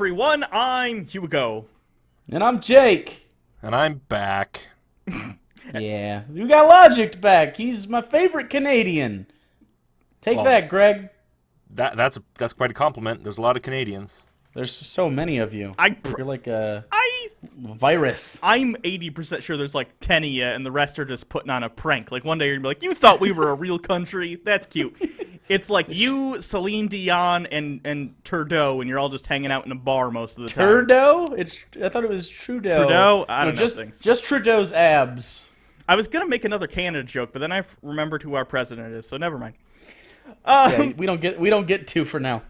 everyone, I'm Hugo. And I'm Jake. And I'm back. Yeah, we got Logicked back. He's my favorite Canadian. Take that, Greg. That's quite a compliment. There's a lot of Canadians. There's so many of you. You're like a virus. I'm 80% sure there's like 10 of you, and the rest are just putting on a prank. Like one day you're gonna be like, "You thought we were a real country? That's cute." It's like you, Celine Dion, and Trudeau, and you're all just hanging out in a bar most of the time. Trudeau? I thought it was Trudeau. Trudeau? I don't know things. Just Trudeau's abs. I was gonna make another Canada joke, but then I remembered who our president is, so never mind. Yeah, we don't get two for now.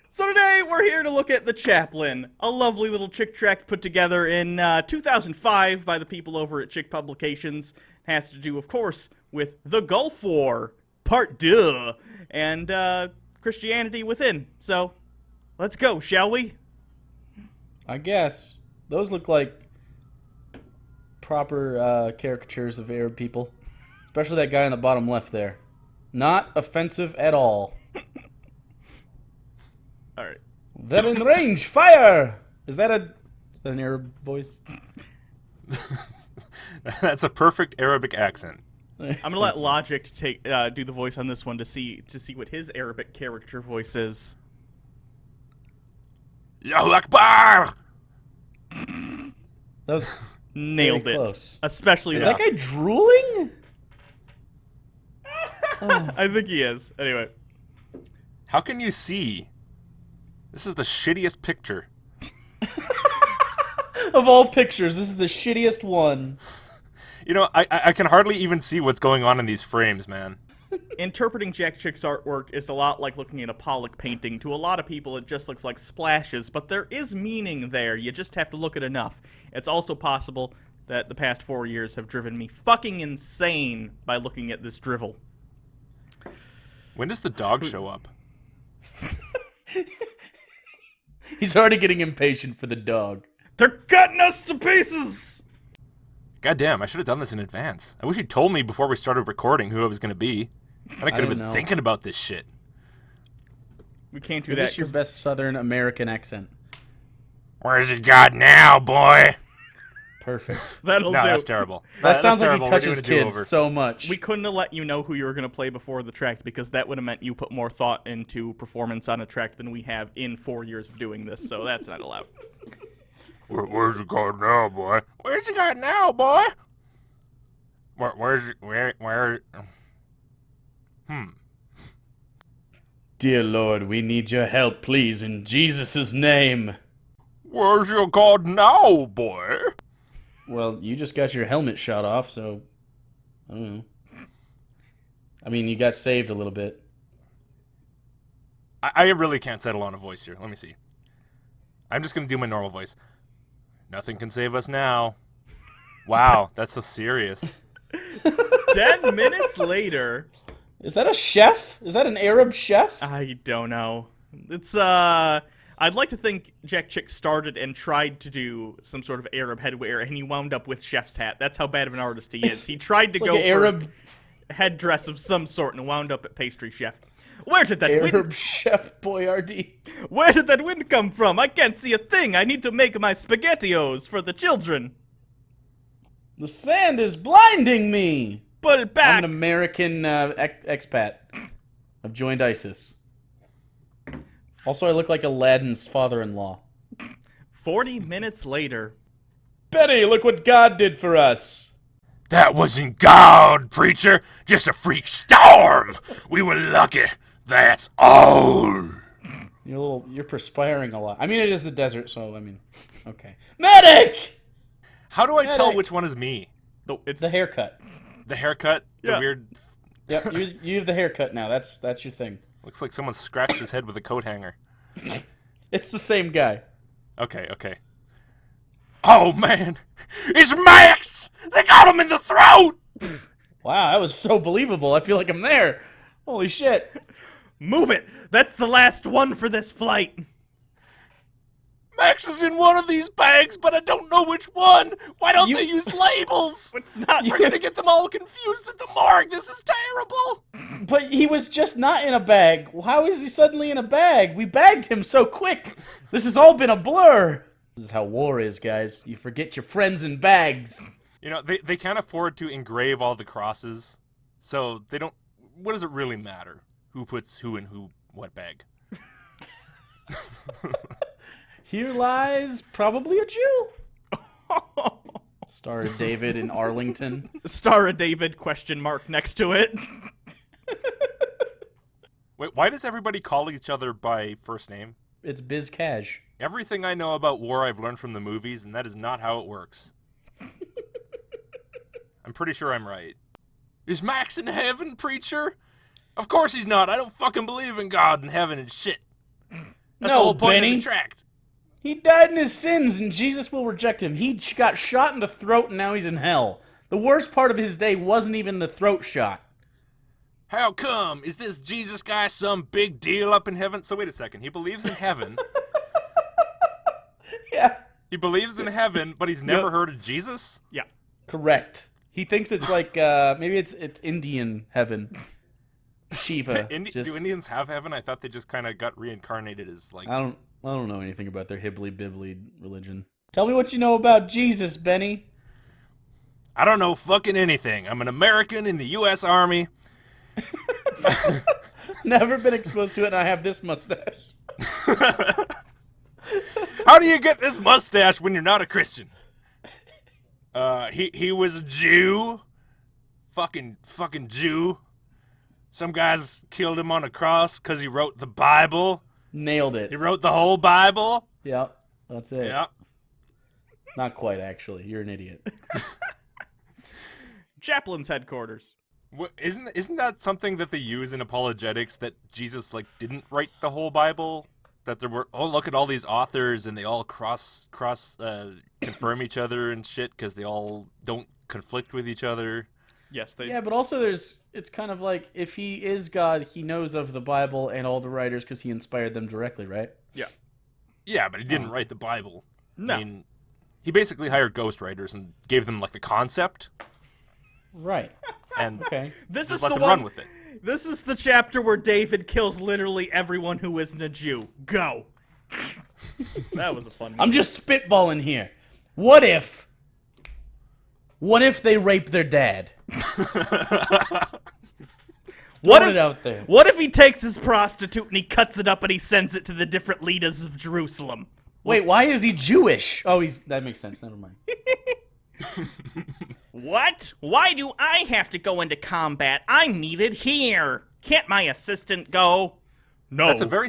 So today we're here to look at The Chaplain, a lovely little chick tract put together in 2005 by the people over at Chick Publications. It has to do, of course, with the Gulf War, Part 2, and Christianity within. So let's go, shall we? I guess those look like proper caricatures of Arab people, especially that guy in the bottom left there. Not offensive at all. All right. They're in range. Fire! Is that an Arab voice? That's a perfect Arabic accent. I'm gonna let Logic do the voice on this one to see what his Arabic caricature voice is. Allahu Akbar! That was Nailed it. close. Especially Is that guy drooling? I think he is. Anyway. How can you see? This is the shittiest picture. Of all pictures, this is the shittiest one. You know, I can hardly even see what's going on in these frames, man. Interpreting Jack Chick's artwork is a lot like looking at a Pollock painting. To a lot of people, it just looks like splashes, but there is meaning there. You just have to look at enough. It's also possible that the past 4 years have driven me fucking insane by looking at this drivel. When does the dog show up? He's already getting impatient for the dog. They're cutting us to pieces! God damn, I should have done this in advance. I wish you'd told me before we started recording who I was going to be. And I could have been thinking about this shit. We can't do Give that. us your best Southern American accent. Where's he got now, boy? Perfect. That'll do. No, that's terrible. That sounds like terrible. he We're touches doing a kids do-over. so much. We couldn't have let you know who you were going to play before the track because that would have meant you put more thought into performance on a track than we have in 4 years of doing this, so that's not allowed. Where's he got now, boy? Where's he got now, boy? Where? Dear Lord, we need your help, please, in Jesus' name. Where's your God now, boy? Well, you just got your helmet shot off, so I don't know. I mean, you got saved a little bit. I really can't settle on a voice here. Let me see. I'm just going to do my normal voice. Nothing can save us now. Wow, that's so serious. 10 minutes later... Is that a chef? Is that an Arab chef? I don't know. It's, I'd like to think Jack Chick started and tried to do some sort of Arab headwear, and he wound up with chef's hat. That's how bad of an artist he is. He tried to go for Arab headdress of some sort and wound up at pastry chef. Where did that Arab chef Boyardee. Where did that wind come from? I can't see a thing. I need to make my SpaghettiOs for the children. The sand is blinding me. Put it back. I'm an American expat. I've joined ISIS. Also, I look like Aladdin's father-in-law. 40 minutes later. Betty, look what God did for us. That wasn't God, preacher. Just a freak storm. We were lucky. That's all. You're perspiring a lot. I mean, it is the desert, so I mean, okay. Medic! How do I tell which one is me? No, it's The haircut. The haircut? Yeah. The weird... Yep, you have the haircut now. That's your thing. Looks like someone scratched his head with a coat hanger. It's the same guy. Okay. Oh, man. It's Max! They got him in the throat! Wow, that was so believable. I feel like I'm there. Holy shit. Move it! That's the last one for this flight! Max is in one of these bags, but I don't know which one. Why don't they use labels? It's not. We're gonna get them all confused at the morgue. This is terrible. But he was just not in a bag. How is he suddenly in a bag? We bagged him so quick. This has all been a blur. This is how war is, guys. You forget your friends in bags. You know, they can't afford to engrave all the crosses, so they don't. What does it really matter? Who puts who in what bag? Here lies probably a Jew. Star of David in Arlington. Star of David ? Next to it. Wait, why does everybody call each other by first name? It's Biz Cash. Everything I know about war I've learned from the movies, and that is not how it works. I'm pretty sure I'm right. Is Max in heaven, preacher? Of course he's not. I don't fucking believe in God and heaven and shit. That's the No, whole point Benny. of the tract. He died in his sins, and Jesus will reject him. He got shot in the throat, and now he's in hell. The worst part of his day wasn't even the throat shot. How come? Is this Jesus guy some big deal up in heaven? So wait a second. He believes in heaven. Yeah. He believes in heaven, but he's never heard of Jesus? Yeah. Correct. He thinks it's like, maybe it's Indian heaven. Shiva. Do Indians have heaven? I thought they just kind of got reincarnated as like... I don't know anything about their hibbly-bibbly religion. Tell me what you know about Jesus, Benny. I don't know fucking anything. I'm an American in the U.S. Army. Never been exposed to it, and I have this mustache. How do you get this mustache when you're not a Christian? He was a Jew. Fucking Jew. Some guys killed him on a cross because he wrote the Bible. Nailed it. He wrote the whole Bible. Yeah, that's it. Yeah. Not quite, actually. You're an idiot. Chaplain's headquarters. Isn't that something that they use in apologetics, that Jesus like didn't write the whole Bible? That there were, oh, look at all these authors and they all cross confirm each other and shit because they all don't conflict with each other. Yes, they. Yeah, but also it's kind of like, if he is God, he knows of the Bible and all the writers because he inspired them directly, right? Yeah. Yeah, but he didn't write the Bible. No. I mean, he basically hired ghostwriters and gave them like the concept Right. and Okay. This just is let the them one. run with it. This is the chapter where David kills literally everyone who isn't a Jew. Go. That was a fun. I'm just spitballing here. What if they rape their dad? What Throw if it out there? What if he takes his prostitute and he cuts it up and he sends it to the different leaders of Jerusalem? Wait, why is he Jewish? Oh, that makes sense. Never mind. What? Why do I have to go into combat? I'm needed here. Can't my assistant go? No. That's a very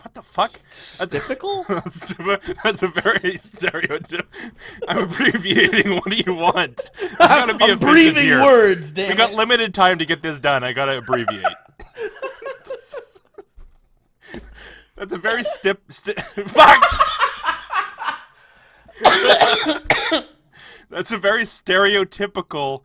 what the fuck? Typical? That's a very stereotypical. I'm abbreviating. What do you want? I gotta be I'm efficient breathing here. words, damn We got it. limited time to get this done. I gotta abbreviate. That's a very fuck. That's a very stereotypical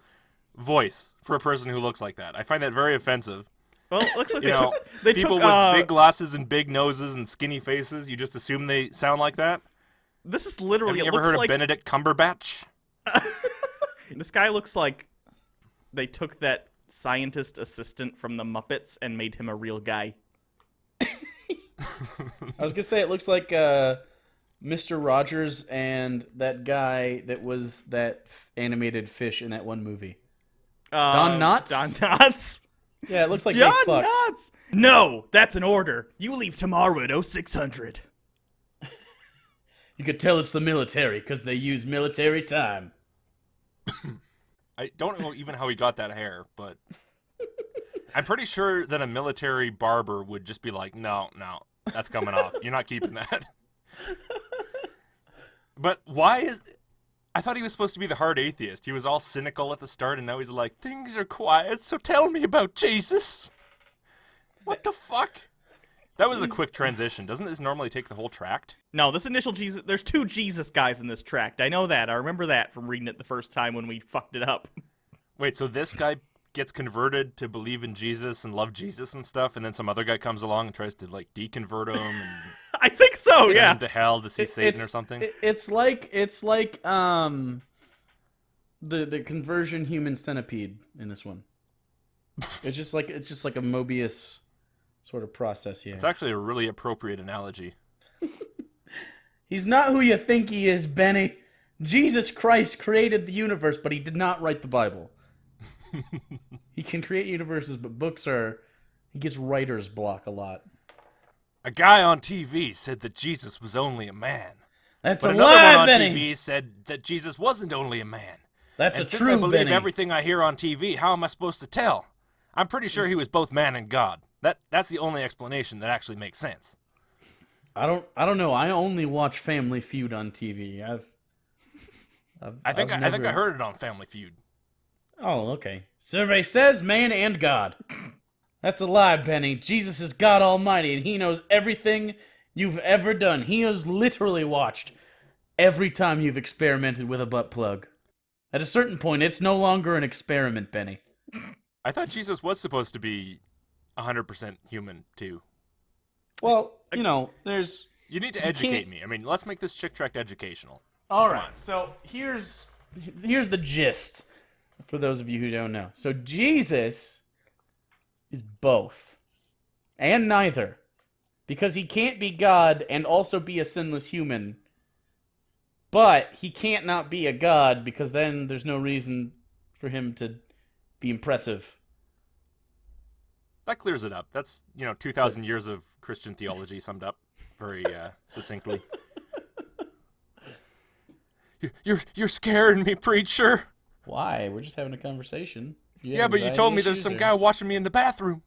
voice for a person who looks like that. I find that very offensive. Well, it looks like You know, they people took, with big glasses and big noses and skinny faces, you just assume they sound like that? This is literally. Have you it ever looks heard like, of Benedict Cumberbatch? This guy looks like they took that scientist assistant from the Muppets and made him a real guy. I was gonna say it looks like Mr. Rogers and that guy that was that animated fish in that one movie. Don Knotts? Don Knotts. Yeah, it looks like John they fucked. Knotts. No, that's an order. You leave tomorrow at 0600. You could tell it's the military because they use military time. I don't know even how he got that hair, but I'm pretty sure that a military barber would just be like, no, that's coming off. You're not keeping that. But why is... I thought he was supposed to be the hard atheist. He was all cynical at the start, and now he's like, things are quiet, so tell me about Jesus. What the fuck? That was a quick transition. Doesn't this normally take the whole tract? No, this initial Jesus. There's 2 Jesus guys in this tract. I know that. I remember that from reading it the first time when we fucked it up. Wait, so this guy gets converted to believe in Jesus and love Jesus and stuff, and then some other guy comes along and tries to, like, deconvert him? And... I think so. Send Yeah. him to hell to see Satan or something. It's like the conversion human centipede in this one. It's just like a Mobius sort of process here. It's actually a really appropriate analogy. He's not who you think he is, Benny. Jesus Christ created the universe, but he did not write the Bible. He can create universes, but he gets writer's block a lot. A guy on TV said that Jesus was only a man. That's But a another lie, one on Benny. TV said that Jesus wasn't only a man. That's And a since I true believe Benny. everything I hear on TV, how am I supposed to tell? I'm pretty sure he was both man and God. That's the only explanation that actually makes sense. I don't know. I only watch Family Feud on TV. I think I never... heard it on Family Feud. Oh, okay. Survey says man and God. That's a lie, Benny. Jesus is God Almighty, and he knows everything you've ever done. He has literally watched every time you've experimented with a butt plug. At a certain point, it's no longer an experiment, Benny. I thought Jesus was supposed to be 100% human, too. Well, there's... You need to educate me. I mean, let's make this Chick Tract educational. All right, so here's the gist for those of you who don't know. So Jesus is both and neither, because he can't be God and also be a sinless human, but he can't not be a God because then there's no reason for him to be impressive. That clears it up. That's, 2,000 years of Christian theology summed up very succinctly. You're scaring me, preacher. Why? We're just having a conversation. Yeah, but you told me there's some guy watching me in the bathroom.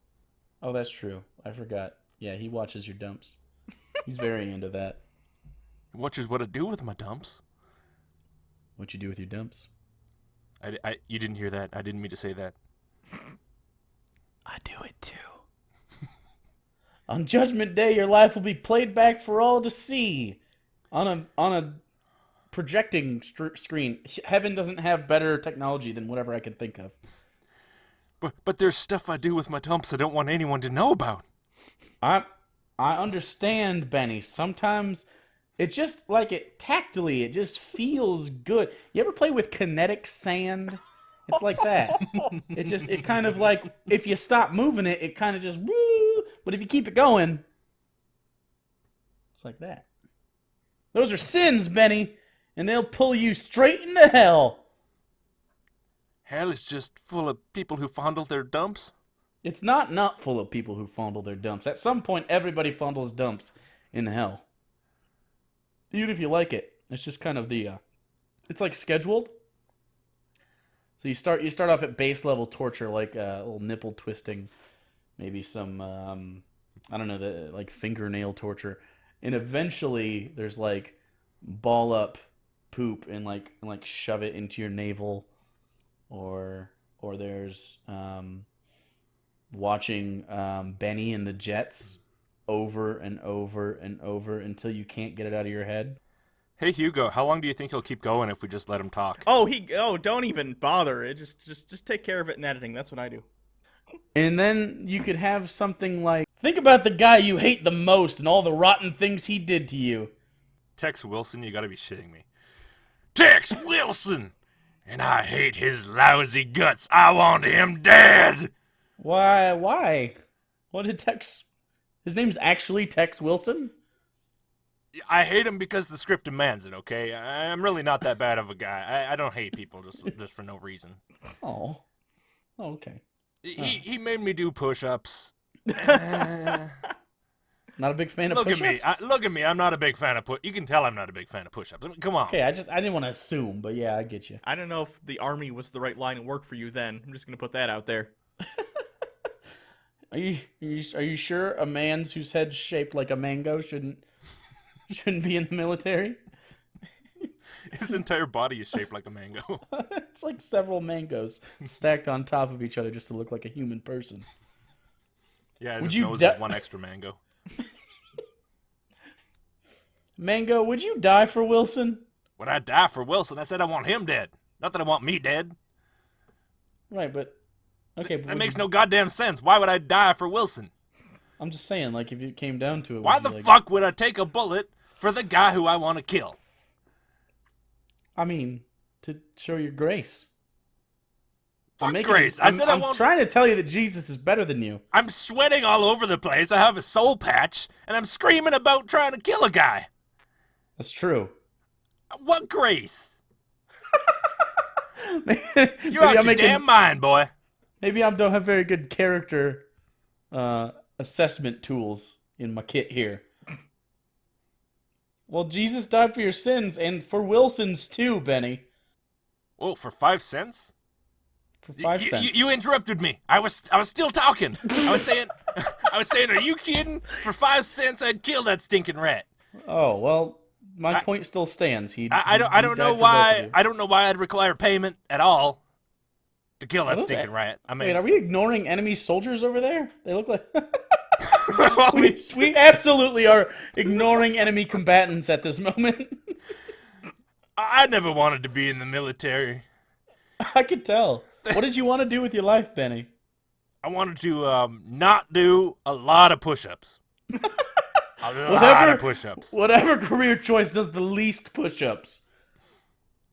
Oh, that's true. I forgot. Yeah, he watches your dumps. He's very into that. Watches what I do with my dumps. What you do with your dumps? You didn't hear that. I didn't mean to say that. I do it too. On Judgment Day, your life will be played back for all to see on a projecting screen. Heaven doesn't have better technology than whatever I can think of. But there's stuff I do with my dumps I don't want anyone to know about. I understand, Benny. Sometimes it's just like tactily, it just feels good. You ever play with kinetic sand? It's like that. It kind of like, if you stop moving it, it kind of just woo. But if you keep it going, it's like that. Those are sins, Benny, and they'll pull you straight into hell. Hell is just full of people who fondle their dumps. It's not full of people who fondle their dumps. At some point, everybody fondles dumps in hell. Even if you like it. It's just kind of it's like scheduled. So you start off at base level torture, like a little nipple twisting, maybe some I don't know, like fingernail torture, and eventually there's like ball up poop and like shove it into your navel, or there's watching Benny and the Jets over and over and over until you can't get it out of your head. Hey Hugo, how long do you think he'll keep going if we just let him talk? Don't even bother. Just take care of it in editing. That's what I do. And then you could have something like, think about the guy you hate the most and all the rotten things he did to you. Tex Wilson, you gotta be shitting me. Tex Wilson! And I hate his lousy guts. I want him dead! Why? What did Tex... His name's actually Tex Wilson? I hate him because the script demands it, okay? I'm really not that bad of a guy. I don't hate people just for no reason. Oh, okay. He made me do push-ups. Not a big fan of Look push-ups? at me. Look at me. I'm not a big fan of You can tell I'm not a big fan of push-ups. I mean, come on. Okay, I didn't want to assume, but yeah, I get you. I don't know if the army was the right line of work for you then. I'm just going to put that out there. Are you sure a man whose head's shaped like a mango shouldn't be in the military? His entire body is shaped like a mango. It's like several mangoes stacked on top of each other just to look like a human person. Yeah, Would his you nose is one extra mango. Mango, would you die for Wilson? When I die for Wilson, I said I want him dead. Not that I want me dead. Right, but... Okay, but That makes no goddamn sense. Why would I die for Wilson? I'm just saying, like, if it came down to it... Why would the you, like... fuck would I take a bullet for the guy who I want to kill? I mean, to show your grace. Fuck grace. I said I I'm won't... trying to tell you that Jesus is better than you. I'm sweating all over the place. I have a soul patch, and I'm screaming about trying to kill a guy. That's true. What grace? Maybe You're out your damn mind, boy. Maybe I don't have very good character assessment tools in my kit here. Well, Jesus died for your sins, and for Wilson's too, Benny. Whoa, for 5 cents? For 5 cents. You interrupted me. I was still talking. I was saying, are you kidding? For 5 cents, I'd kill that stinking rat. Oh well, my point still stands. I don't know why. I don't know why I'd require payment at all to kill that stinking rat. I mean, wait, are we ignoring enemy soldiers over there? They look like holy we absolutely are ignoring enemy combatants at this moment. I never wanted to be in the military. I could tell. What did you want to do with your life, Benny? I wanted to not do a lot of push-ups. A lot of push-ups. Whatever career choice does the least push-ups.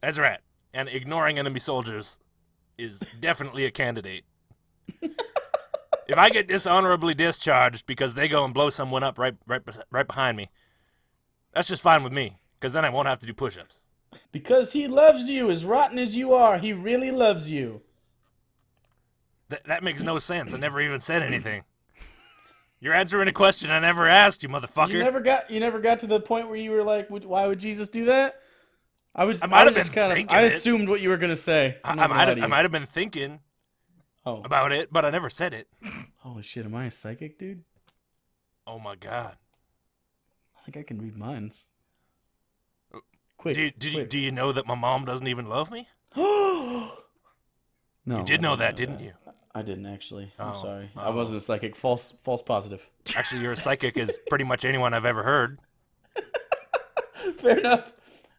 That's right. And ignoring enemy soldiers is definitely a candidate. If I get dishonorably discharged because they go and blow someone up right behind me, that's just fine with me, because then I won't have to do push-ups. Because he loves you, as rotten as you are, he really loves you. That makes no sense. I never even said anything. You're answering a question I never asked, you motherfucker. You never got to the point where you were like, why would Jesus do that? I assumed what you were gonna say. I might have been thinking about it, but I never said it. Holy shit, am I a psychic, dude? Oh my god. I think I can read minds. Quick. Do you know that my mom doesn't even love me? No. You did know that, didn't you? I didn't actually. I'm sorry. Oh. I wasn't a psychic. False positive. Actually, you're a psychic as pretty much anyone I've ever heard. Fair enough.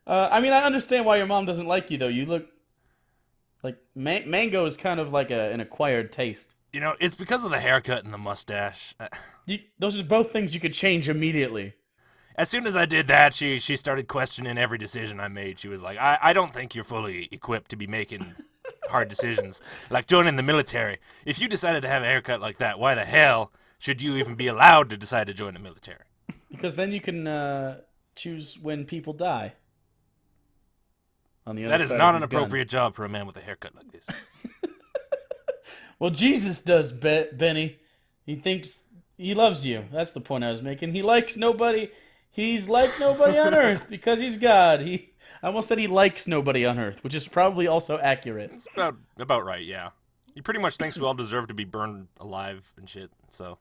I mean, I understand why your mom doesn't like you, though. You look like mango is kind of like an acquired taste. You know, it's because of the haircut and the mustache. Those are both things you could change immediately. As soon as I did that, she started questioning every decision I made. She was like, I don't think you're fully equipped to be making hard decisions, like joining the military. If you decided to have a haircut like that, why the hell should you even be allowed to decide to join the military? Because then you can choose when people die. On the other that is side not of an the gun. appropriate job for a man with a haircut like this. Well, Jesus does, Benny. He thinks he loves you. That's the point I was making. He likes nobody. He's like nobody on earth because he's God. I almost said he likes nobody on earth, which is probably also accurate. It's about right, yeah. He pretty much thinks we all deserve to be burned alive and shit, so.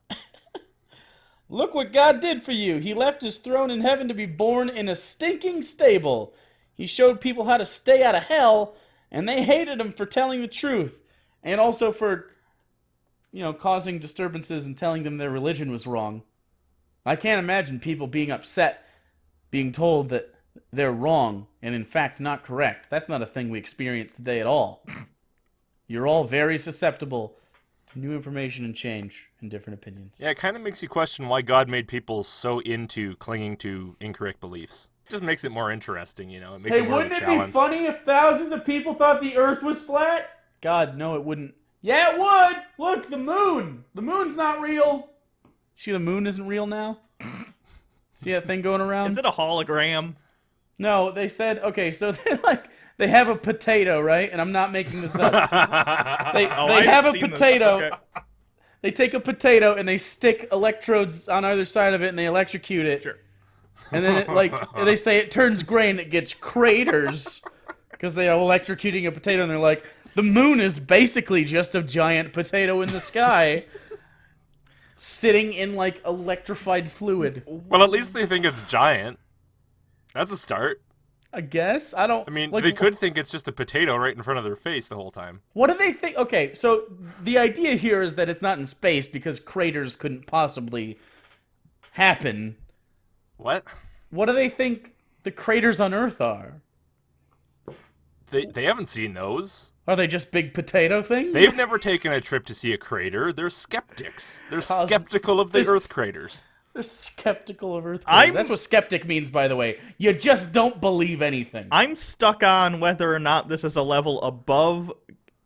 Look what God did for you. He left his throne in heaven to be born in a stinking stable. He showed people how to stay out of hell, and they hated him for telling the truth. And also for, causing disturbances and telling them their religion was wrong. I can't imagine people being upset, being told that they're wrong and in fact not correct. That's not a thing we experience today at all. You're all very susceptible to new information and change and different opinions. Yeah, it kind of makes you question why God made people so into clinging to incorrect beliefs. It just makes it more interesting, It makes it more of a challenge. Wouldn't it be funny if thousands of people thought the earth was flat? God, no, it wouldn't. Yeah, it would! Look, the moon! The moon's not real! See, the moon isn't real now? See that thing going around? Is it a hologram? No, they said, okay, so they have a potato, right? And I'm not making this up. They have a potato. Okay. They take a potato and they stick electrodes on either side of it and they electrocute it. Sure. And then they say it turns gray and it gets craters because they are electrocuting a potato and they're like, the moon is basically just a giant potato in the sky. Sitting in, electrified fluid. Well, at least they think it's giant. That's a start. I guess. I mean, they could think it's just a potato right in front of their face the whole time. What do they think? Okay, so the idea here is that it's not in space because craters couldn't possibly happen. What? What do they think the craters on Earth are? They haven't seen those. Are they just big potato things? They've never taken a trip to see a crater. They're skeptics. They're skeptical of the Earth craters. They're skeptical of Earth craters. That's what skeptic means, by the way. You just don't believe anything. I'm stuck on whether or not this is a level above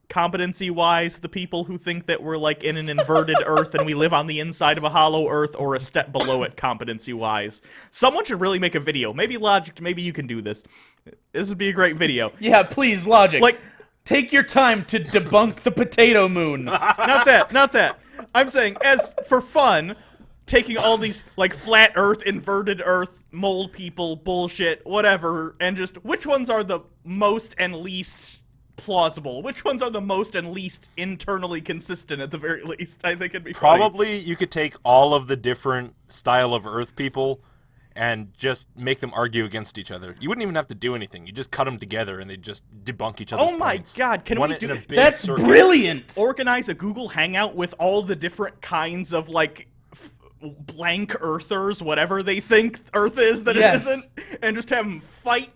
competency-wise the people who think that we're like in an inverted Earth and we live on the inside of a hollow Earth, or a step below it competency-wise. Someone should really make a video. Maybe Logic, maybe you can do this. This would be a great video. Yeah, please, Logic. Like, take your time to debunk the potato moon. Not that. I'm saying, as for fun, taking all these, like, flat Earth, inverted Earth, mold people, bullshit, whatever, and just which ones are the most and least plausible? Which ones are the most and least internally consistent, at the very least? I think it'd be Probably funny. you could take all of the different style of Earth people and just make them argue against each other. You wouldn't even have to do anything. You just cut them together and they just debunk each other's Oh my points. God, can Run we it do in a it? big That's circle. brilliant. Organize a Google Hangout with all the different kinds of, like, blank Earthers, whatever they think Earth is that Yes. it isn't, and just have them fight.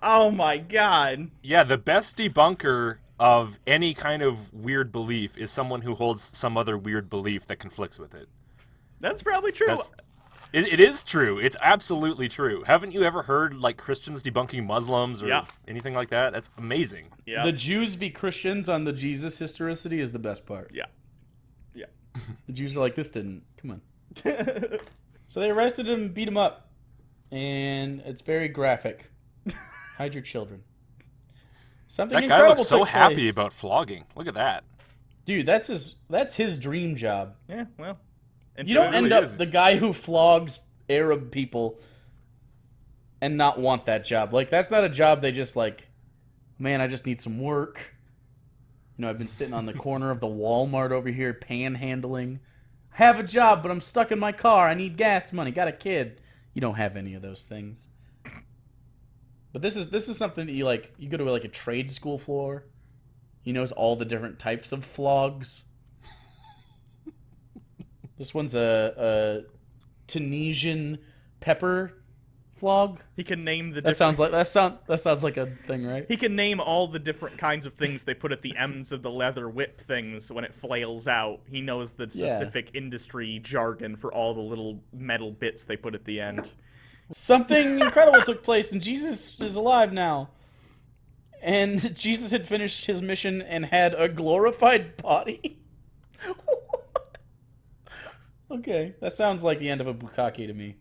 Oh my God. Yeah, the best debunker of any kind of weird belief is someone who holds some other weird belief that conflicts with it. That's probably true. It is true. It's absolutely true. Haven't you ever heard, like, Christians debunking Muslims or anything like that? That's amazing. Yeah. The Jews v. Christians on the Jesus historicity is the best part. Yeah. The Jews are like, this didn't. Come on. So they arrested him, beat him up. And it's very graphic. Hide your children. Something That guy incredible looks so took happy place. about flogging. Look at that. Dude, that's his dream job. Yeah, well. You don't really end up is. the guy who flogs Arab people and not want that job. Like, that's not a job they just like, man, I just need some work. You know, I've been sitting on the corner of the Walmart over here panhandling. I have a job, but I'm stuck in my car. I need gas money. Got a kid. You don't have any of those things. But this is something that you like. You go to like a trade school floor. He knows all the different types of flogs. This one's a Tunisian pepper flog. He can name the That sounds like a thing, right? He can name all the different kinds of things they put at the ends of the leather whip things when it flails out. He knows the specific industry jargon for all the little metal bits they put at the end. Something incredible took place, and Jesus is alive now. And Jesus had finished his mission and had a glorified body. Okay, that sounds like the end of a bukkake to me.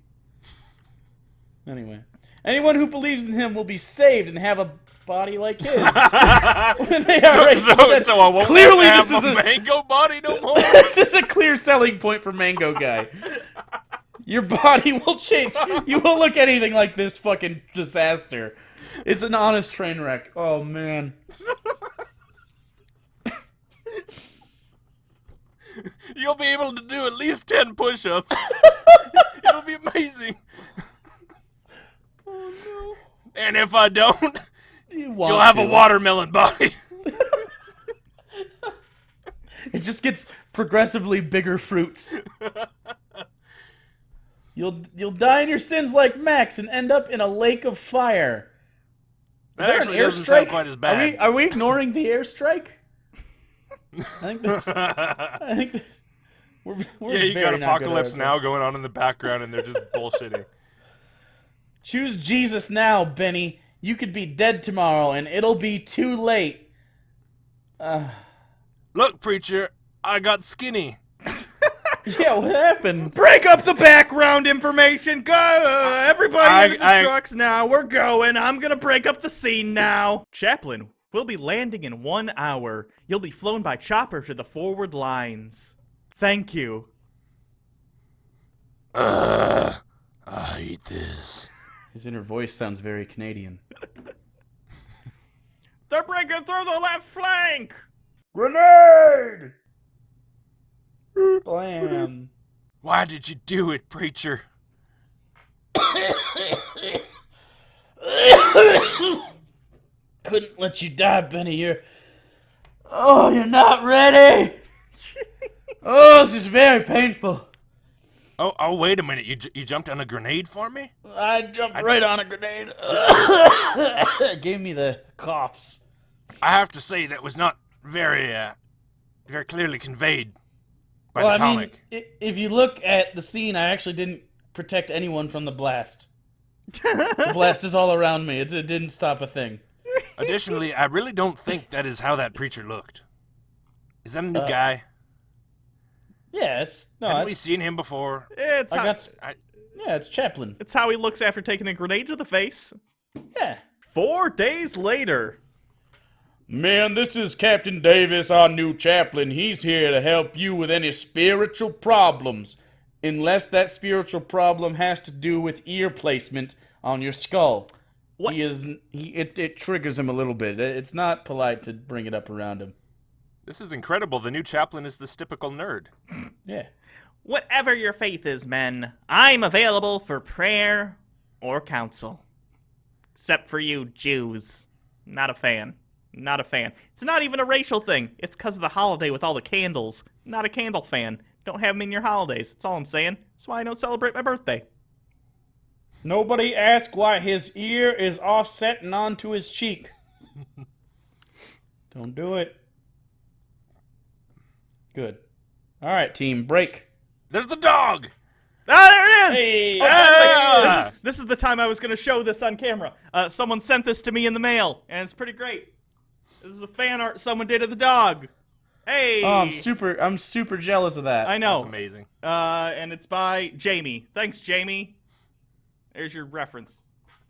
Anyway, anyone who believes in him will be saved and have a body like his. When they are raised from the dead. So I won't Clearly, have this is a a mango body no more. this is a clear selling point for Mango Guy. Your body will change. You won't look anything like this fucking disaster. It's an honest train wreck. Oh man. You'll be able to do at least 10 push-ups. It'll be amazing. Oh no. And if I don't, You'll you'll have a watermelon body. It just gets progressively bigger fruits. You'll die in your sins like Max and end up in a lake of fire. That actually doesn't sound quite as bad. Are we ignoring the airstrike? I think we're Yeah, you got very not good Apocalypse at it. Now going on in the background, and they're just bullshitting. Choose Jesus now, Benny. You could be dead tomorrow, and it'll be too late. Look, preacher, I got skinny. Yeah, what happened? Break up the background information! Go! Everybody into the trucks now! We're going! I'm gonna break up the scene now! Chaplain, we'll be landing in 1 hour. You'll be flown by chopper to the forward lines. Thank you. I hate this. His inner voice sounds very Canadian. They're breaking through the left flank! Grenade! Blam. Why did you do it, preacher? Couldn't let you die, Benny. You're not ready. Oh, this is very painful. Oh, wait a minute. You jumped on a grenade for me? I jumped right on a grenade. It gave me the coughs. I have to say that was not very clearly conveyed by Well, the I comic. mean, if you look at the scene, I actually didn't protect anyone from the blast. The blast is all around me. It didn't stop a thing. Additionally, I really don't think that is how that preacher looked. Is that a new guy? Yeah, Haven't we seen him before? It's it's Chaplain. it's how he looks after taking a grenade to the face. Yeah. 4 days later. Man, this is Captain Davis, our new chaplain. He's here to help you with any spiritual problems. Unless that spiritual problem has to do with ear placement on your skull. What? It triggers him a little bit. It's not polite to bring it up around him. This is incredible. The new chaplain is this typical nerd. Yeah. Whatever your faith is, men, I'm available for prayer or counsel. Except for you Jews. Not a fan. Not a fan. It's not even a racial thing. It's because of the holiday with all the candles. Not a candle fan. Don't have them in your holidays. That's all I'm saying. That's why I don't celebrate my birthday. Nobody asked why his ear is offsetting onto his cheek. Don't do it. Good. All right, team, break. There's the dog! Ah, there it is! Hey! Oh, Yeah! this is the time I was going to show this on camera. Someone sent this to me in the mail, and it's pretty great. This is a fan art someone did of the dog. Hey! Oh, I'm super jealous of that. I know. That's amazing. And it's by Jamie. Thanks, Jamie. There's your reference.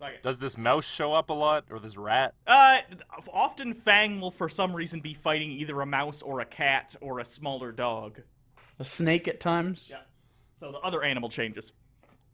Okay. Does this mouse show up a lot, or this rat? Often Fang will for some reason be fighting either a mouse or a cat or a smaller dog. A snake at times. Yeah. So the other animal changes.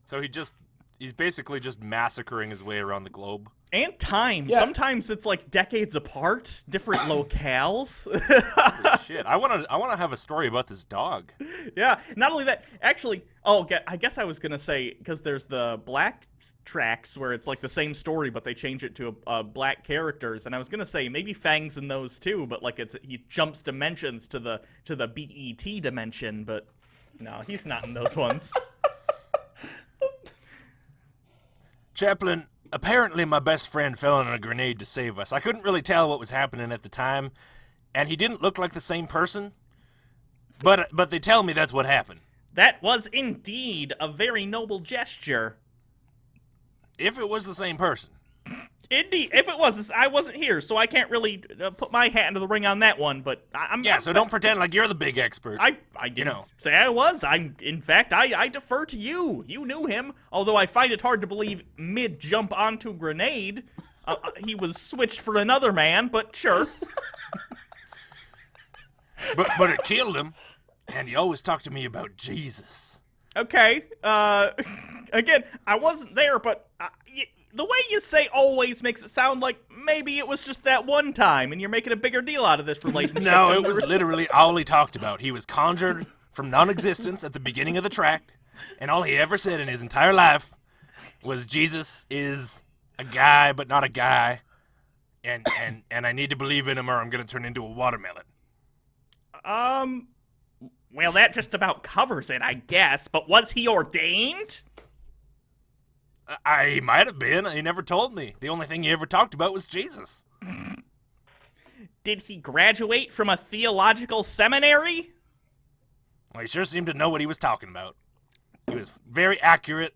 So he's basically just massacring his way around the globe. And time. Yeah. Sometimes it's like decades apart, different locales. Holy shit. I wanna have a story about this dog. Yeah, not only that, actually, I guess I was gonna say, because there's the black tracks where it's like the same story, but they change it to black characters, and I was gonna say maybe Fang's in those too, but like he jumps dimensions to the BET dimension, but no, he's not in those ones. Chaplain, apparently my best friend fell on a grenade to save us. I couldn't really tell what was happening at the time, and he didn't look like the same person, but they tell me that's what happened. That was indeed a very noble gesture. If it was the same person. Indeed, if it was, I wasn't here, so I can't really put my hat into the ring on that one. But So don't pretend like you're the big expert. I didn't say I was. In fact, I defer to you. You knew him, although I find it hard to believe mid-jump onto grenade, he was switched for another man. But sure. But it killed him, and he always talked to me about Jesus. Okay. Again, I wasn't there, but the way you say always makes it sound like maybe it was just that one time, and you're making a bigger deal out of this relationship. No, it was literally all he talked about. He was conjured from non-existence at the beginning of the tract, and all he ever said in his entire life was Jesus is a guy, but not a guy, and I need to believe in him or I'm going to turn into a watermelon. Well, that just about covers it, I guess. But was he ordained? I might have been. He never told me. The only thing he ever talked about was Jesus. Did he graduate from a theological seminary? Well, he sure seemed to know what he was talking about. He was very accurate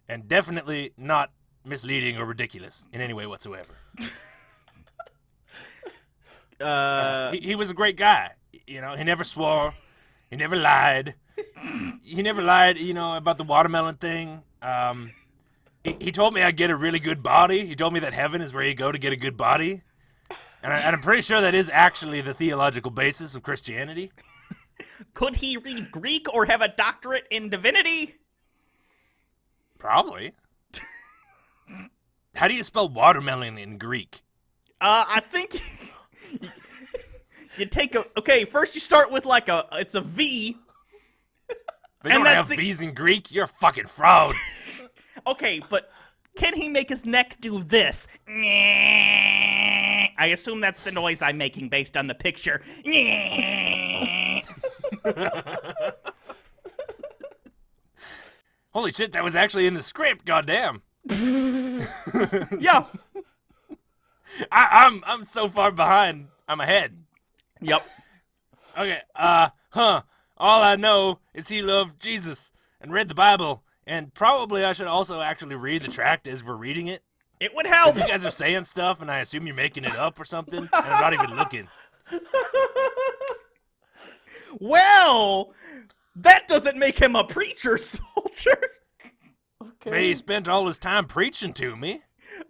and definitely not misleading or ridiculous in any way whatsoever. He was a great guy. You know, he never swore. He never lied. He never lied, about the watermelon thing. He told me I'd get a really good body. He told me that heaven is where you go to get a good body. And I'm pretty sure that is actually the theological basis of Christianity. Could he read Greek or have a doctorate in divinity? Probably. How do you spell watermelon in Greek? I think you take first you start with it's a V. They don't have V's in Greek? You're a fucking fraud. Okay, but can he make his neck do this? I assume that's the noise I'm making based on the picture. Holy shit, that was actually in the script, goddamn. Yeah. I'm so far behind. I'm ahead. Yep. Okay, all I know is he loved Jesus and read the Bible, and probably I should also actually read the tract as we're reading it. It would help. You guys are saying stuff, and I assume you're making it up or something, and I'm not even looking. Well, that doesn't make him a preacher, soldier. Okay. But he spent all his time preaching to me.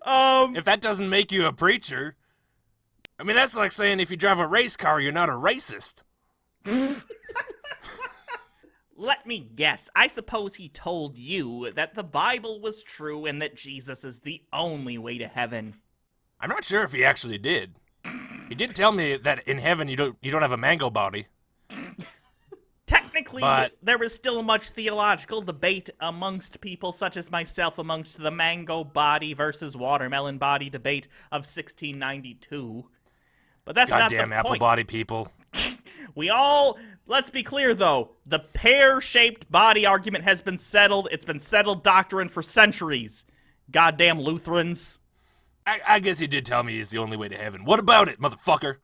Um, If that doesn't make you a preacher, I mean, that's like saying if you drive a race car, you're not a racist. let me guess. I suppose he told you that the Bible was true and that Jesus is the only way to heaven. I'm not sure if he actually did. He did tell me that in heaven you don't have a mango body. Technically, But- there was still much theological debate amongst people such as myself amongst the mango body versus watermelon body debate of 1692. But that's not Goddamn the apple point. body people. Let's be clear though, the pear-shaped body argument has been settled. It's been settled doctrine for centuries. Goddamn Lutherans. I guess he did tell me he's the only way to heaven. What about it, motherfucker?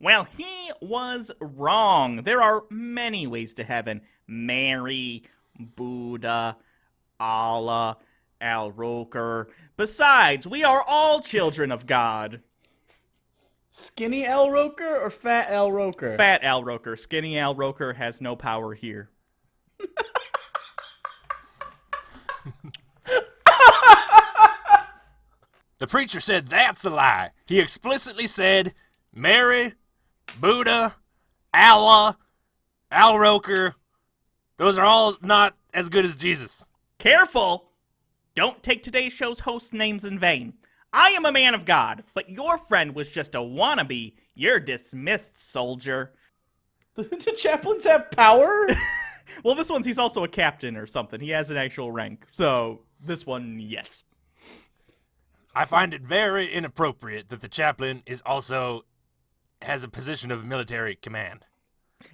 Well, he was wrong. There are many ways to heaven. Mary, Buddha, Allah, Al Roker. Besides, we are all children of God. Skinny Al Roker or Fat Al Roker? Fat Al Roker. Skinny Al Roker has no power here. The preacher said that's a lie. He explicitly said Mary, Buddha, Allah, Al Roker, those are all not as good as Jesus. Careful! Don't take today's show's host names in vain. I am a man of God, but your friend was just a wannabe. You're dismissed, soldier. Do chaplains have power? Well, this one's he's also a captain or something. He has an actual rank. So, this one, yes. I find it very inappropriate that the chaplain has a position of military command.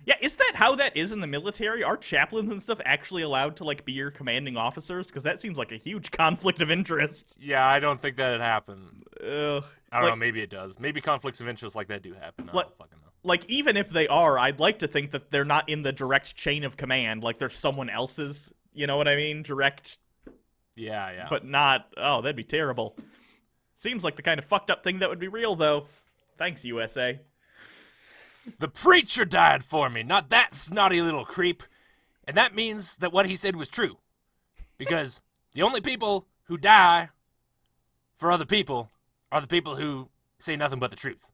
Yeah, is that how that is in the military? Are chaplains and stuff actually allowed to, like, be your commanding officers? Because that seems like a huge conflict of interest. Yeah, I don't think that'd happen. Ugh. I don't know, maybe it does. Maybe conflicts of interest like that do happen. I What- don't fucking know. Like, even if they are, I'd like to think that they're not in the direct chain of command. Like, they're someone else's, you know what I mean? Direct, Yeah. but not... Oh, that'd be terrible. Seems like the kind of fucked up thing that would be real, though. Thanks, USA. The preacher died for me, not that snotty little creep. And that means that what he said was true. Because the only people who die for other people are the people who say nothing but the truth.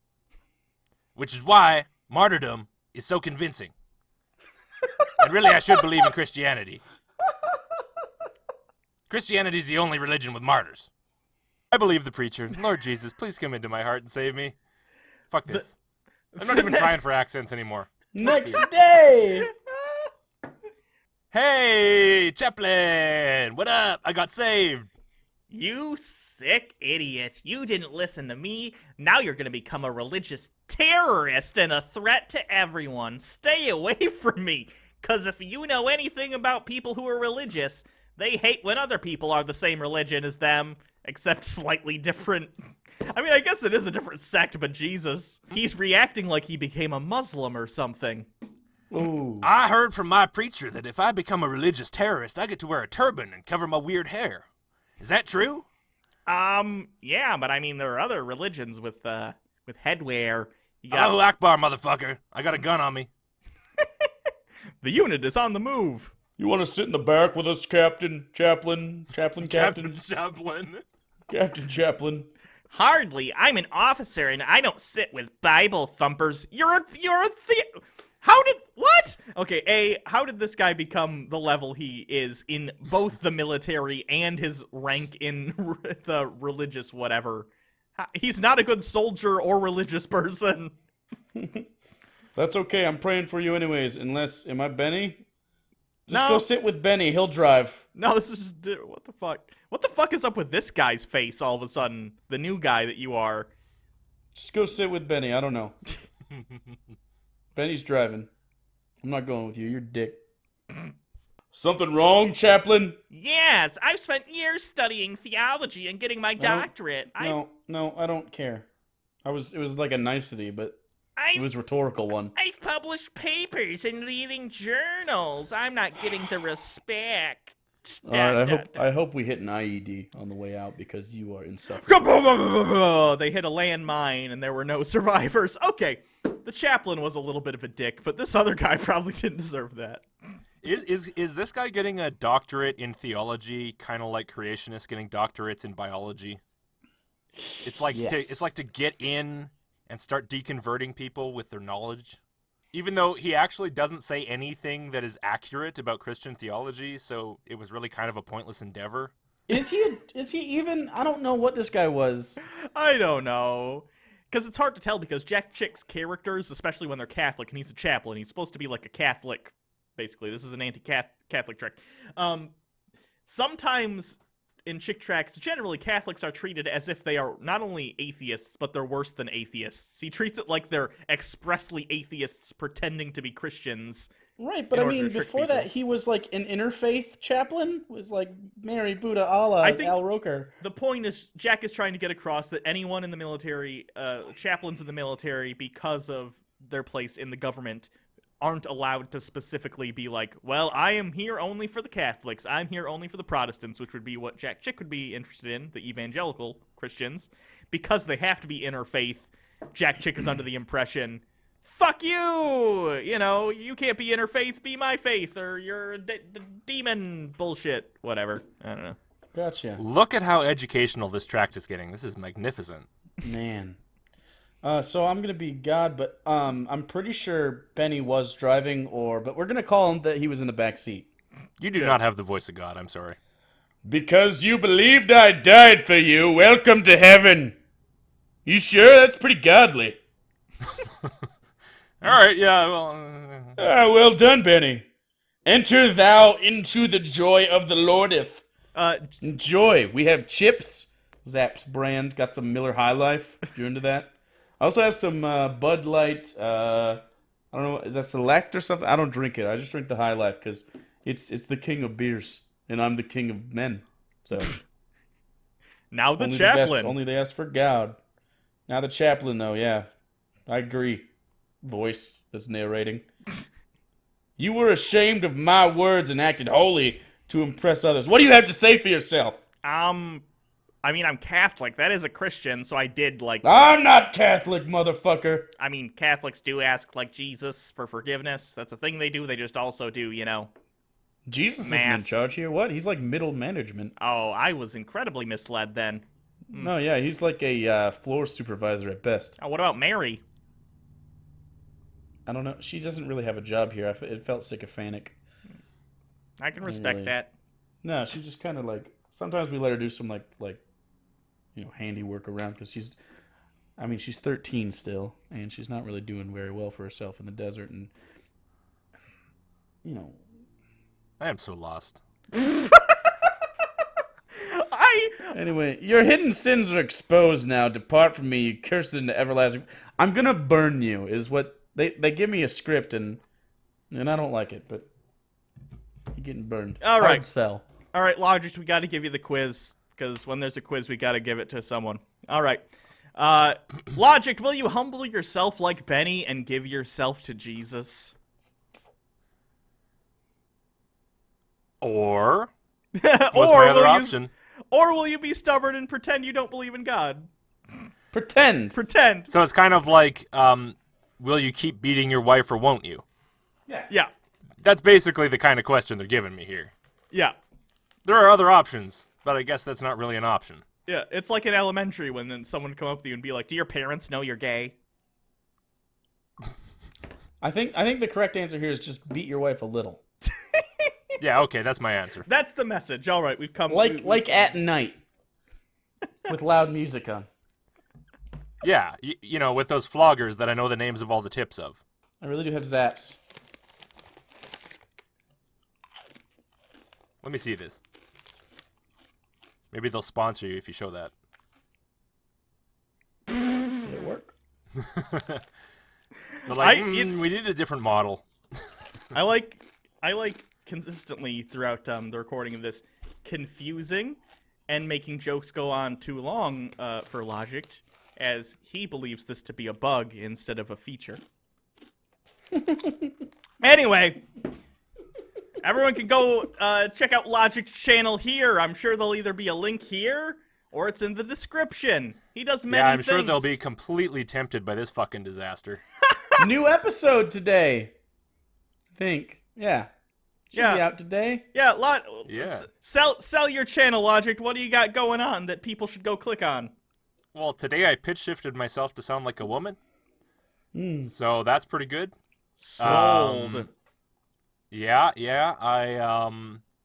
Which is why martyrdom is so convincing. And really, I should believe in Christianity. Christianity is the only religion with martyrs. I believe the preacher. Lord Jesus, please come into my heart and save me. Fuck this. I'm not even trying for accents anymore. Next day! Hey, Chaplain! What up? I got saved. You sick idiot. You didn't listen to me. Now you're gonna become a religious terrorist and a threat to everyone. Stay away from me. Cause if you know anything about people who are religious, they hate when other people are the same religion as them, except slightly different. I mean, I guess it is a different sect, but Jesus. He's reacting like he became a Muslim or something. Ooh. I heard from my preacher that if I become a religious terrorist, I get to wear a turban and cover my weird hair. Is that true? Yeah, but I mean, there are other religions with headwear. You got... Allahu Akbar, motherfucker. I got a gun on me. The unit is on the move. You want to sit in the back with us, Captain? Chaplain? Captain? Chaplain. Captain Chaplain. Hardly. I'm an officer, and I don't sit with Bible thumpers. What? Okay, how did this guy become the level he is in both the military and his rank in the religious whatever? He's not a good soldier or religious person. That's okay, I'm praying for you anyways, unless, am I Benny? Just No. go sit with Benny, he'll drive. No, this is what the fuck? What the fuck is up with this guy's face all of a sudden? The new guy that you are. Just go sit with Benny, I don't know. Benny's driving. I'm not going with you, you're a dick. Something wrong, Chaplain? Yes, I've spent years studying theology and getting my doctorate. No, I don't care. It was like a nicety, but it I've was a rhetorical one. I've published papers in leading journals. I'm not getting the respect. All right, I hope we hit an IED on the way out because you are insufferable. They hit a landmine and there were no survivors. Okay, the chaplain was a little bit of a dick, but this other guy probably didn't deserve that. Is this guy getting a doctorate in theology kind of like creationists getting doctorates in biology? It's like Yes. to get in and start deconverting people with their knowledge. Even though he actually doesn't say anything that is accurate about Christian theology, so it was really kind of a pointless endeavor. Is he even? I don't know what this guy was. I don't know. Because it's hard to tell because Jack Chick's characters, especially when they're Catholic, and he's a chaplain, he's supposed to be like a Catholic, basically. This is an anti-Catholic trick. Sometimes in Chick tracks, generally Catholics are treated as if they are not only atheists, but they're worse than atheists. He treats it like they're expressly atheists pretending to be Christians. Right, but in I order mean, to trick before people. that, he was like an interfaith chaplain. Was like Mary, Buddha, Allah, I think- Al Roker. The point is, Jack is trying to get across that anyone in the military, chaplains in the military, because of their place in the government, aren't allowed to specifically be like, well, I am here only for the Catholics, I'm here only for the Protestants, which would be what Jack Chick would be interested in, the evangelical Christians. Because they have to be interfaith, Jack Chick is under the impression, fuck you! You know, you can't be interfaith, be my faith, or you're a demon bullshit, whatever. I don't know. Gotcha, Look at how educational this tract is getting. This is magnificent. man. So I'm gonna be God, but I'm pretty sure Benny was driving, but we're gonna call him that he was in the back seat. You do not have the voice of God, I'm sorry. Because you believed I died for you, welcome to heaven. You sure? That's pretty godly. Alright, yeah, well... Well done, Benny. Enter thou into the joy of the Lordeth. Joy. We have chips. Zapp's brand. Got some Miller High Life. If you're into that. I also have some Bud Light. I don't know. Is that Select or something? I don't drink it. I just drink the High Life because it's the king of beers, and I'm the king of men. So Now the only chaplain. The best, only they ask for God. Now the chaplain, though. Yeah, I agree. Voice that's narrating. You were ashamed of my words and acted holy to impress others. What do you have to say for yourself? I mean, I'm Catholic. That is a Christian, so I did, like... I'm not Catholic, motherfucker. I mean, Catholics do ask, like, Jesus for forgiveness. That's a thing they do. They just also do, you know... Jesus isn't in Mass. charge here. What? He's like middle management. Oh, I was incredibly misled then. No, yeah, he's like a floor supervisor at best. Oh, what about Mary? I don't know. She doesn't really have a job here. It felt sycophantic. I can respect Really? that. No, she just kind of like... Sometimes we let her do some like handiwork around because she's 13 still, and she's not really doing very well for herself in the desert, and I am so lost. Anyway, your hidden sins are exposed now. Depart from me, you cursed into everlasting. I'm gonna burn you. Is what they give me a script, and I don't like it, but you're getting burned. All right. Hard sell. All right, Logic, we got to give you the quiz, because when there's a quiz, we got to give it to someone. All right. Logic, will you humble yourself like Benny and give yourself to Jesus? Or... Or What's my other will option? Or will you be stubborn and pretend you don't believe in God? Pretend. Pretend. So it's kind of like, will you keep beating your wife or won't you? Yeah. That's basically the kind of question they're giving me here. Yeah. There are other options, but I guess that's not really an option. Yeah, it's like in elementary when then someone would come up to you and be like, do your parents know you're gay? I think the correct answer here is just beat your wife a little. Yeah, okay, that's my answer. That's the message. All right, we've come... Like at night. With loud music on. Yeah, you know, with those floggers that I know the names of all the tips of. I really do have zaps. Let me see this. Maybe they'll sponsor you if you show that. Did it work? They're like, we need a different model. I like consistently throughout the recording of this, confusing and making jokes go on too long for Logicked, as he believes this to be a bug instead of a feature. Anyway, everyone can go check out Logicked's channel here. I'm sure there'll either be a link here or it's in the description. He does many Yeah, I'm things. sure they'll be completely tempted by this fucking disaster. New episode today. I think. Yeah. Should Yeah. be out today. Yeah, Yeah. Sell your channel, Logicked. What do you got going on that people should go click on? Well, today I pitch shifted myself to sound like a woman, Mm. so that's pretty good. Sold. Yeah.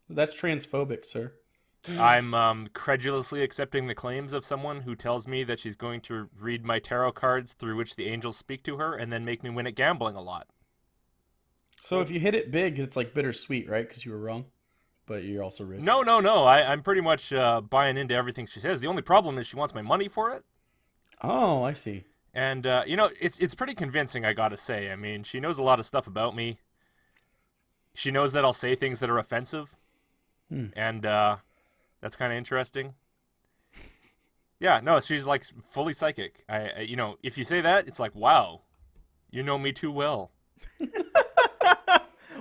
That's transphobic, sir. I'm credulously accepting the claims of someone who tells me that she's going to read my tarot cards through which the angels speak to her and then make me win at gambling a lot. So if you hit it big, it's like bittersweet, right? Because you were wrong, but you're also rich. No. I'm pretty much buying into everything she says. The only problem is she wants my money for it. Oh, I see. And, it's pretty convincing, I gotta say. I mean, she knows a lot of stuff about me. She knows that I'll say things that are offensive. And, that's kind of interesting. Yeah, no, she's, like, fully psychic. I if you say that, it's like, wow, you know me too well.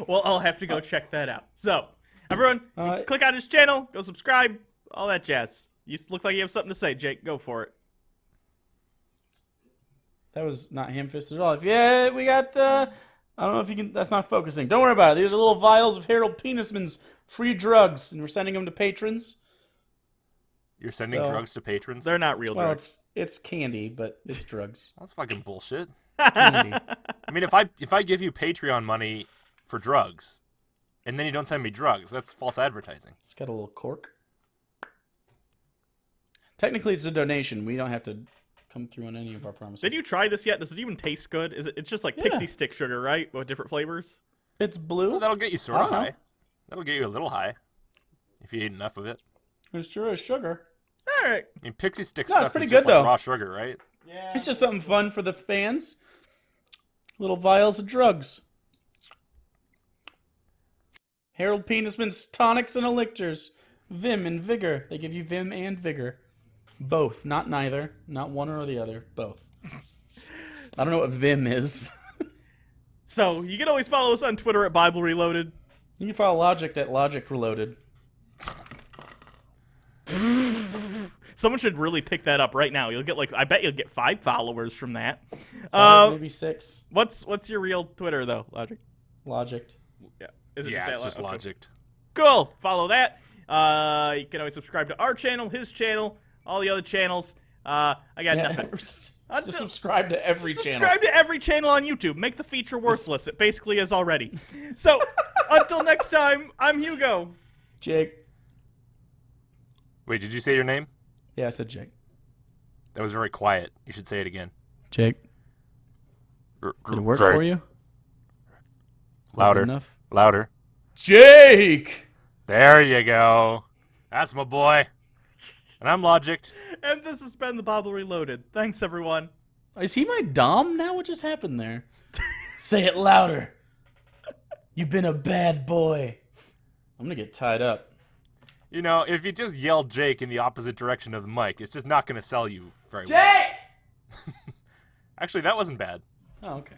Well, I'll have to go check that out. So, everyone, click on his channel, go subscribe, all that jazz. You look like you have something to say, Jake. Go for it. That was not ham-fisted at all. Yeah, we got, I don't know if you can, that's not focusing. Don't worry about it. These are little vials of Harold Penisman's free drugs, and we're sending them to patrons. You're sending drugs to patrons? They're not real Well, drugs. it's candy, but it's drugs. That's fucking bullshit. Candy. I mean, if I give you Patreon money for drugs, and then you don't send me drugs, that's false advertising. It's got a little cork. Technically, it's a donation. We don't have to come through on any of our promises. Did you try this yet? Does it even taste good? It's just like pixie stick sugar, right? With different flavors? It's blue. Well, that'll get you sort of I don't know. high. That'll get you a little high, if you eat enough of it. It sure is sugar. All right. I mean, pixie stick No, it's stuff pretty is just good, like though. raw sugar, right? Yeah. It's just something fun for the fans. Little vials of drugs. Harold Penisman's tonics and elixirs. Vim and vigor. They give you vim and vigor. Both, not neither. Not one or the other. Both. I don't know what vim is. So, you can always follow us on Twitter at Bible Reloaded. You can follow Logicked at Logicked Reloaded. Someone should really pick that up right now. You'll get I bet you'll get 5 followers from that. Maybe 6. What's your real Twitter though, Logic? Logicked. Yeah. Is it Yeah, it's that just okay. logicked. Cool. Follow that. You can always subscribe to our channel, his channel, all the other channels. I got nothing. Just subscribe to every channel. Subscribe to every channel on YouTube. Make the feature worthless. It basically is already. So, until next time, I'm Hugo. Jake. Wait, did you say your name? Yeah, I said Jake. That was very quiet. You should say it again. Jake. Did it work for you? Louder. Enough? Louder. Jake! There you go. That's my boy. And I'm Logicked. And this has been the Bible Reloaded. Thanks, everyone. Is he my dom now? What just happened there? Say it louder. You've been a bad boy. I'm gonna get tied up. You know, if you just yell Jake in the opposite direction of the mic, it's just not going to sell you very well. Jake! Actually, that wasn't bad. Oh, okay.